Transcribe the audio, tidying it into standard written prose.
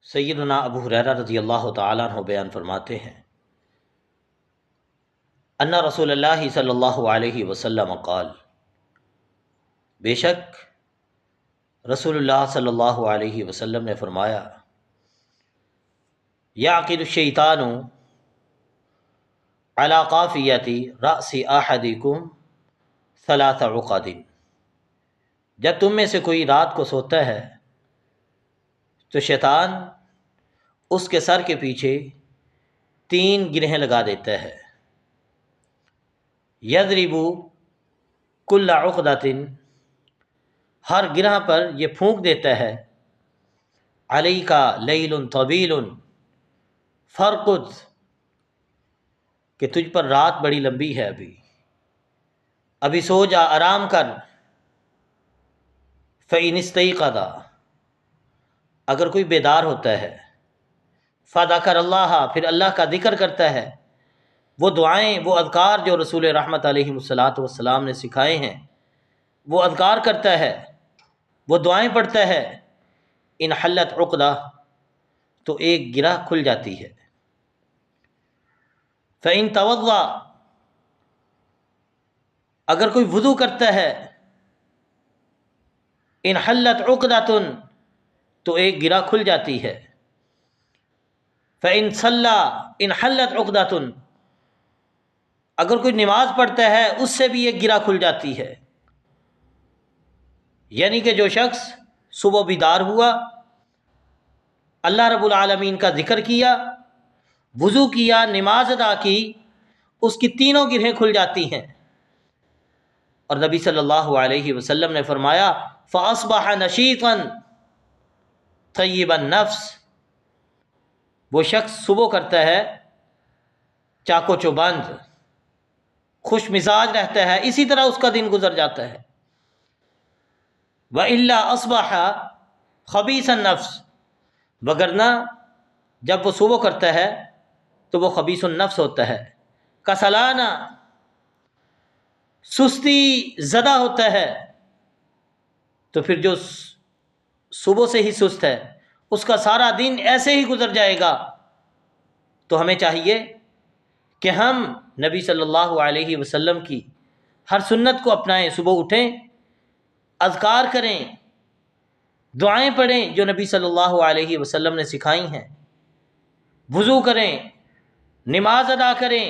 سیدنا ابو ہریرہ رضی اللہ تعالیٰ عنہ بیان فرماتے ہیں ان رسول اللہ صلی اللہ علیہ وسلم قال، بے شک رسول اللہ صلی اللہ علیہ وسلم نے فرمایا، یعقد الشیطان علی قافیۃ رأس احدکم ثلاث عقد، جب تم میں سے کوئی رات کو سوتا ہے تو شیطان اس کے سر کے پیچھے 3 گرہیں لگا دیتا ہے، یضرب کل عقدۃ، ہر گرہ پر یہ پھونک دیتا ہے، علیک لیل طویل فرقد، کہ تجھ پر رات بڑی لمبی ہے، ابھی سو جا، آرام کر، فإن استيقظ، اگر کوئی بیدار ہوتا ہے، فذکر اللہ، پھر اللہ کا ذکر کرتا ہے، وہ دعائیں، وہ اذکار جو رسول رحمت علیہ الصلاۃ والسلام نے سکھائے ہیں، وہ اذکار کرتا ہے، وہ دعائیں پڑھتا ہے، انحلت عقدہ، تو ایک گرہ کھل جاتی ہے، فإن توضأ، اگر کوئی وضو کرتا ہے، انحلت عقدۃ، تو ایک گرہ کھل جاتی ہے، فإن صلى انحلت عقدۃ، اگر کوئی نماز پڑھتا ہے اس سے بھی ایک گرہ کھل جاتی ہے، یعنی کہ جو شخص صبح بیدار ہوا، اللہ رب العالمین کا ذکر کیا، وضو کیا، نماز ادا کی، اس کی تینوں گرہیں کھل جاتی ہیں، اور نبی صلی اللہ علیہ وسلم نے فرمایا فَأَصْبَحَ نَشِيطًا طَيِّبَ النَّفْسِ، وہ شخص صبح کرتا ہے چاق و چوبند، خوش مزاج رہتا ہے، اسی طرح اس کا دن گزر جاتا ہے، وَإِلَّا أَصْبَحَ خَبِيثَ النَّفْسِ، وگرنہ جب وہ صبح کرتا ہے تو وہ خبیث النفس ہوتا ہے، کسلانہ، سستی زدہ ہوتا ہے، تو پھر جو صبح سے ہی سست ہے اس کا سارا دن ایسے ہی گزر جائے گا۔ تو ہمیں چاہیے کہ ہم نبی صلی اللہ علیہ وسلم کی ہر سنت کو اپنائیں، صبح اٹھیں، اذکار کریں، دعائیں پڑھیں جو نبی صلی اللہ علیہ وسلم نے سکھائی ہیں، وضو کریں، نماز ادا کریں،